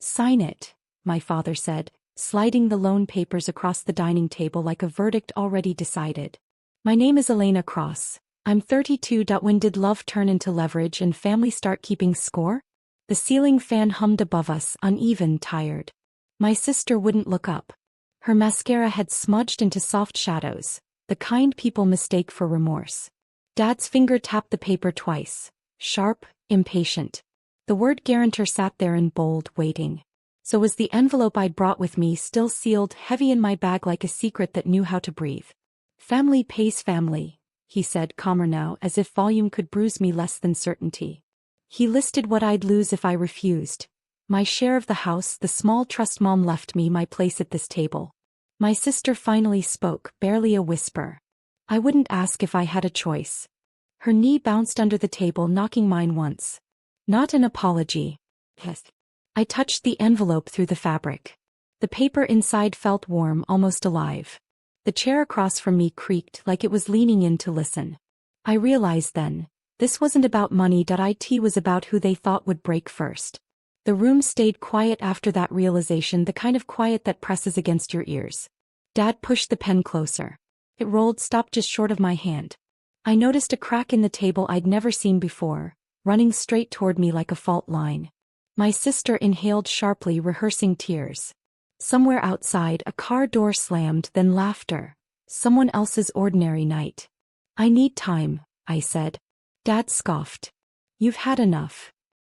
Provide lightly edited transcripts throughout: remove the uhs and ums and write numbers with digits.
Sign it, my father said, sliding the loan papers across the dining table like a verdict already decided. My name is Elena Cross. I'm 32. When did love turn into leverage and family start keeping score? The ceiling fan hummed above us, uneven, tired. My sister wouldn't look up. Her mascara had smudged into soft shadows, the kind people mistake for remorse. Dad's finger tapped the paper twice, sharp, impatient. The word guarantor sat there in bold, waiting. So was the envelope I'd brought with me, still sealed, heavy in my bag like a secret that knew how to breathe. Family pays family, he said, calmer now, as if volume could bruise me less than certainty. He listed what I'd lose if I refused. My share of the house, the small trust Mom left me, my place at this table. My sister finally spoke, barely a whisper. I wouldn't ask if I had a choice. Her knee bounced under the table, knocking mine once. Not an apology. Yes. I touched the envelope through the fabric. The paper inside felt warm, almost alive. The chair across from me creaked like it was leaning in to listen. I realized then, this wasn't about money. It was about who they thought would break first. The room stayed quiet after that realization, the kind of quiet that presses against your ears. Dad pushed the pen closer. It rolled, stopped just short of my hand. I noticed a crack in the table I'd never seen before, running straight toward me like a fault line. My sister inhaled sharply, rehearsing tears. Somewhere outside, a car door slammed, then laughter. Someone else's ordinary night. I need time, I said. Dad scoffed. You've had enough.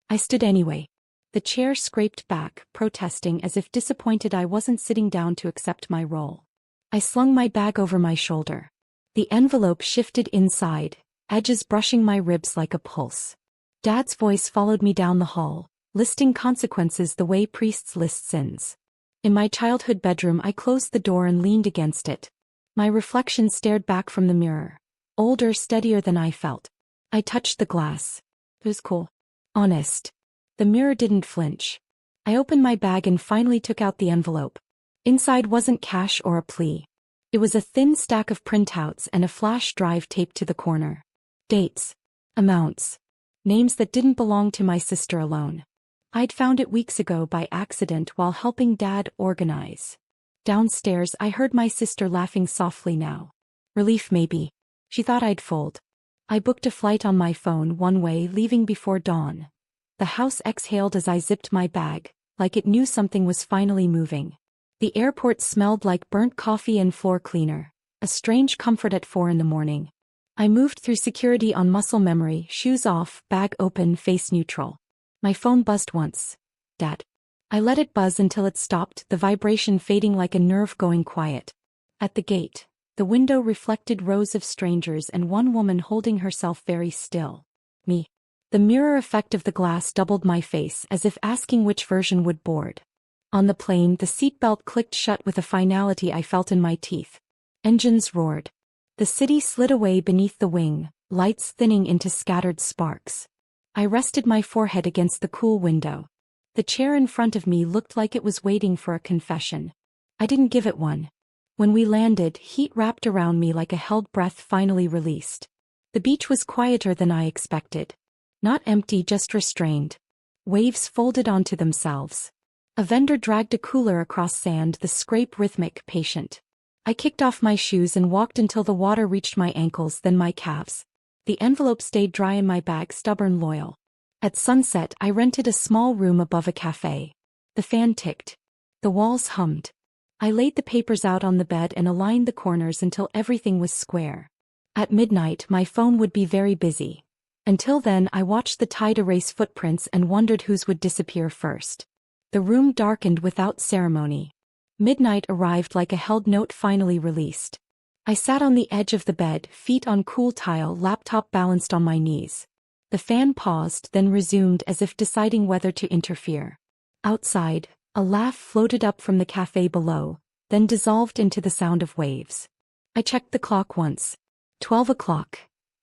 I stood anyway. The chair scraped back, protesting as if disappointed I wasn't sitting down to accept my role. I slung my bag over my shoulder. The envelope shifted inside, edges brushing my ribs like a pulse. Dad's voice followed me down the hall, listing consequences the way priests list sins. In my childhood bedroom, I closed the door and leaned against it. My reflection stared back from the mirror, older, steadier than I felt. I touched the glass. It was cool. Honest. The mirror didn't flinch. I opened my bag and finally took out the envelope. Inside wasn't cash or a plea. It was a thin stack of printouts and a flash drive taped to the corner. Dates. Amounts. Names that didn't belong to my sister alone. I'd found it weeks ago by accident while helping Dad organize. Downstairs, I heard my sister laughing softly now. Relief maybe. She thought I'd fold. I booked a flight on my phone one way, leaving before dawn. The house exhaled as I zipped my bag, like it knew something was finally moving. The airport smelled like burnt coffee and floor cleaner, a strange comfort at 4 a.m. I moved through security on muscle memory, shoes off, bag open, face neutral. My phone buzzed once. Dad. I let it buzz until it stopped, the vibration fading like a nerve going quiet. At the gate, the window reflected rows of strangers and one woman holding herself very still. Me. The mirror effect of the glass doubled my face, as if asking which version would board. On the plane, the seatbelt clicked shut with a finality I felt in my teeth. Engines roared. The city slid away beneath the wing, lights thinning into scattered sparks. I rested my forehead against the cool window. The chair in front of me looked like it was waiting for a confession. I didn't give it one. When we landed, heat wrapped around me like a held breath finally released. The beach was quieter than I expected. Not empty, just restrained. Waves folded onto themselves. A vendor dragged a cooler across sand, the scrape rhythmic, patient. I kicked off my shoes and walked until the water reached my ankles, then my calves. The envelope stayed dry in my bag, stubborn, loyal. At sunset, I rented a small room above a cafe. The fan ticked. The walls hummed. I laid the papers out on the bed and aligned the corners until everything was square. At midnight, my phone would be very busy. Until then, I watched the tide erase footprints and wondered whose would disappear first. The room darkened without ceremony. Midnight arrived like a held note finally released. I sat on the edge of the bed, feet on cool tile, laptop balanced on my knees. The fan paused, then resumed as if deciding whether to interfere. Outside, a laugh floated up from the cafe below, then dissolved into the sound of waves. I checked the clock once. 12 o'clock.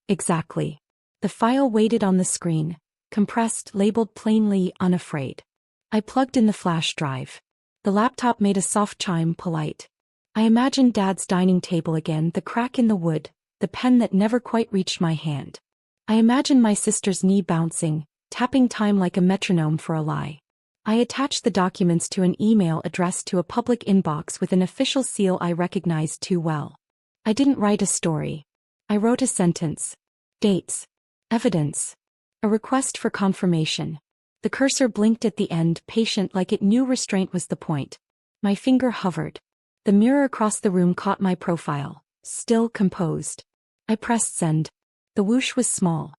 Exactly. The file waited on the screen, compressed, labeled plainly, unafraid. I plugged in the flash drive. The laptop made a soft chime, polite. I imagined Dad's dining table again, the crack in the wood, the pen that never quite reached my hand. I imagined my sister's knee bouncing, tapping time like a metronome for a lie. I attached the documents to an email addressed to a public inbox with an official seal I recognized too well. I didn't write a story. I wrote a sentence. Dates. Evidence. A request for confirmation. The cursor blinked at the end, patient like it knew restraint was the point. My finger hovered. The mirror across the room caught my profile, still composed. I pressed send. The whoosh was small.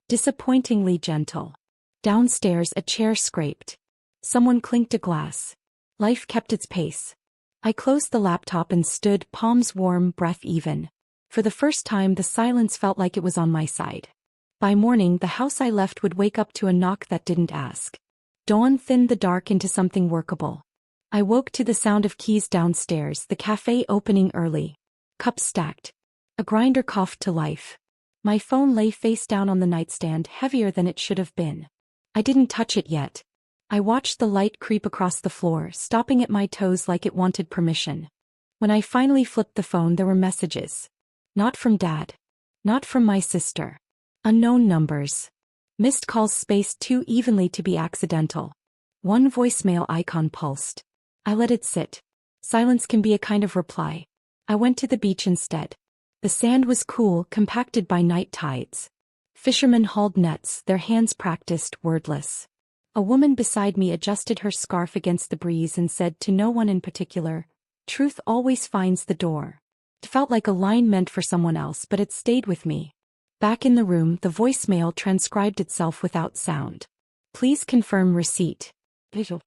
Disappointingly gentle. Downstairs a chair scraped. Someone clinked a glass. Life kept its pace. I closed the laptop and stood, palms warm, breath even. For the first time the silence felt like it was on my side. By morning the house I left would wake up to a knock that didn't ask. Dawn thinned the dark into something workable. I woke to the sound of keys downstairs, the cafe opening early. Cups stacked. A grinder coughed to life. My phone lay face down on the nightstand, heavier than it should have been. I didn't touch it yet. I watched the light creep across the floor, stopping at my toes like it wanted permission. When I finally flipped the phone there were messages. Not from Dad. Not from my sister. Unknown numbers. Missed calls spaced too evenly to be accidental. One voicemail icon pulsed. I let it sit. Silence can be a kind of reply. I went to the beach instead. The sand was cool, compacted by night tides. Fishermen hauled nets, their hands practiced, wordless. A woman beside me adjusted her scarf against the breeze and said to no one in particular, "Truth always finds the door." It felt like a line meant for someone else, but it stayed with me. Back in the room, the voicemail transcribed itself without sound. Please confirm receipt. Visual.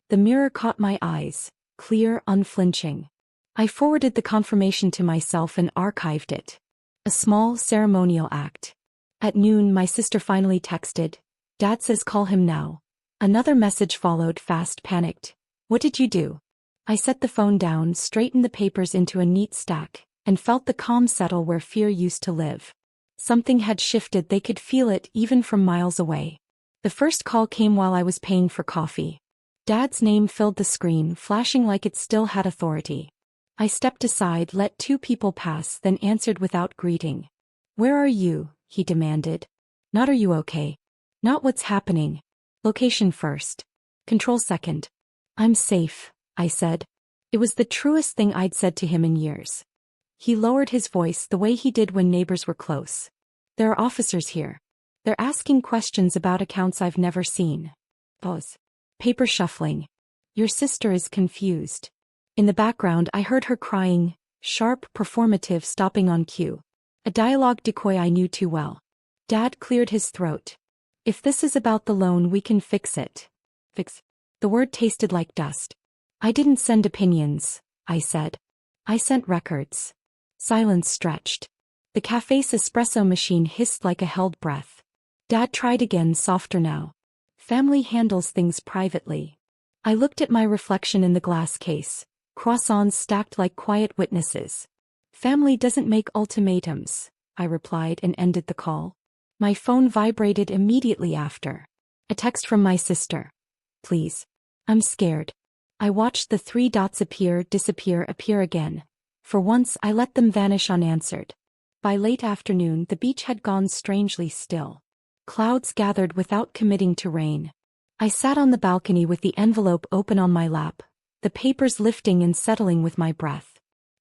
The mirror caught my eyes, clear, unflinching. I forwarded the confirmation to myself and archived it. A small, ceremonial act. At noon my sister finally texted, "Dad says call him now." Another message followed, fast, panicked. "What did you do?" I set the phone down, straightened the papers into a neat stack, and felt the calm settle where fear used to live. Something had shifted, they could feel it even from miles away. The first call came while I was paying for coffee. Dad's name filled the screen, flashing like it still had authority. I stepped aside, let two people pass, then answered without greeting. "Where are you?" he demanded. Not "are you okay?" Not "what's happening?" Location first. Control second. "I'm safe," I said. It was the truest thing I'd said to him in years. He lowered his voice the way he did when neighbors were close. "There are officers here. They're asking questions about accounts I've never seen." Pause. Paper shuffling. "Your sister is confused." In the background I heard her crying, sharp, performative, stopping on cue. A dialogue decoy I knew too well. Dad cleared his throat. "If this is about the loan we can fix it." Fix. The word tasted like dust. "I didn't send opinions," I said. "I sent records." Silence stretched. The cafe's espresso machine hissed like a held breath. Dad tried again, softer now. "Family handles things privately." I looked at my reflection in the glass case. Croissants stacked like quiet witnesses. "Family doesn't make ultimatums," I replied and ended the call. My phone vibrated immediately after. A text from my sister. "Please. I'm scared." I watched the three dots appear, disappear, appear again. For once I let them vanish unanswered. By late afternoon the beach had gone strangely still. Clouds gathered without committing to rain. I sat on the balcony with the envelope open on my lap, the papers lifting and settling with my breath.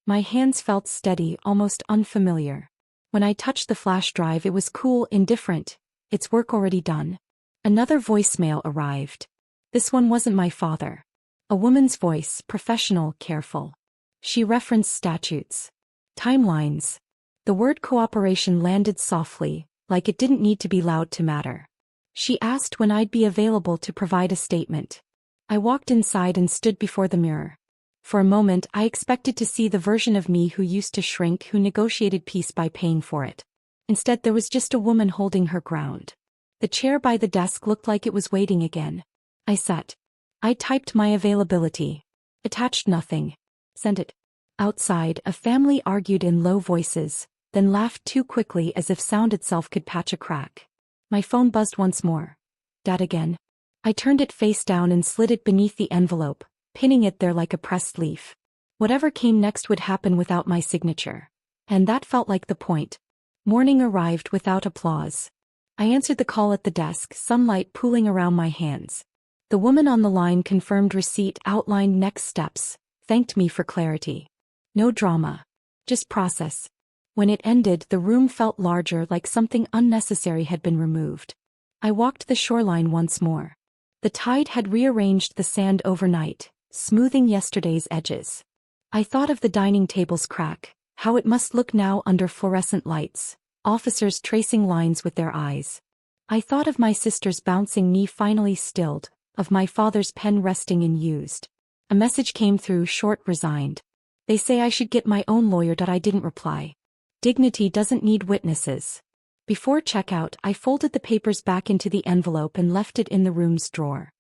My hands felt steady, almost unfamiliar. When I touched the flash drive it was cool, indifferent. Its work already done. Another voicemail arrived. This one wasn't my father. A woman's voice, professional, careful. She referenced statutes. Timelines. The word cooperation landed softly, like it didn't need to be loud to matter. She asked when I'd be available to provide a statement. I walked inside and stood before the mirror. For a moment I expected to see the version of me who used to shrink, who negotiated peace by paying for it. Instead there was just a woman holding her ground. The chair by the desk looked like it was waiting again. I sat. I typed my availability. Attached nothing. Sent it. Outside, a family argued in low voices, then laughed too quickly as if sound itself could patch a crack. My phone buzzed once more. Dad again. I turned it face down and slid it beneath the envelope, pinning it there like a pressed leaf. Whatever came next would happen without my signature. And that felt like the point. Morning arrived without applause. I answered the call at the desk, sunlight pooling around my hands. The woman on the line confirmed receipt, outlined next steps, thanked me for clarity. No drama. Just process. When it ended, the room felt larger, like something unnecessary had been removed. I walked the shoreline once more. The tide had rearranged the sand overnight, smoothing yesterday's edges. I thought of the dining table's crack, how it must look now under fluorescent lights, officers tracing lines with their eyes. I thought of my sister's bouncing knee finally stilled, of my father's pen resting unused. A message came through, short, resigned. They say I should get my own lawyer. I didn't reply. Dignity doesn't need witnesses. Before checkout, I folded the papers back into the envelope and left it in the room's drawer.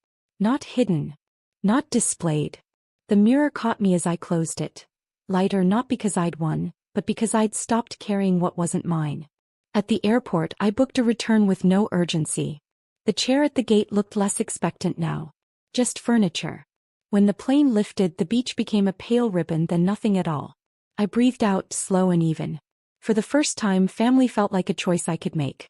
Not hidden. Not displayed. The mirror caught me as I closed it. Lighter, not because I'd won, but because I'd stopped carrying what wasn't mine. At the airport, I booked a return with no urgency. The chair at the gate looked less expectant now. Just furniture. When the plane lifted, the beach became a pale ribbon, then nothing at all. I breathed out, slow and even. For the first time, family felt like a choice I could make.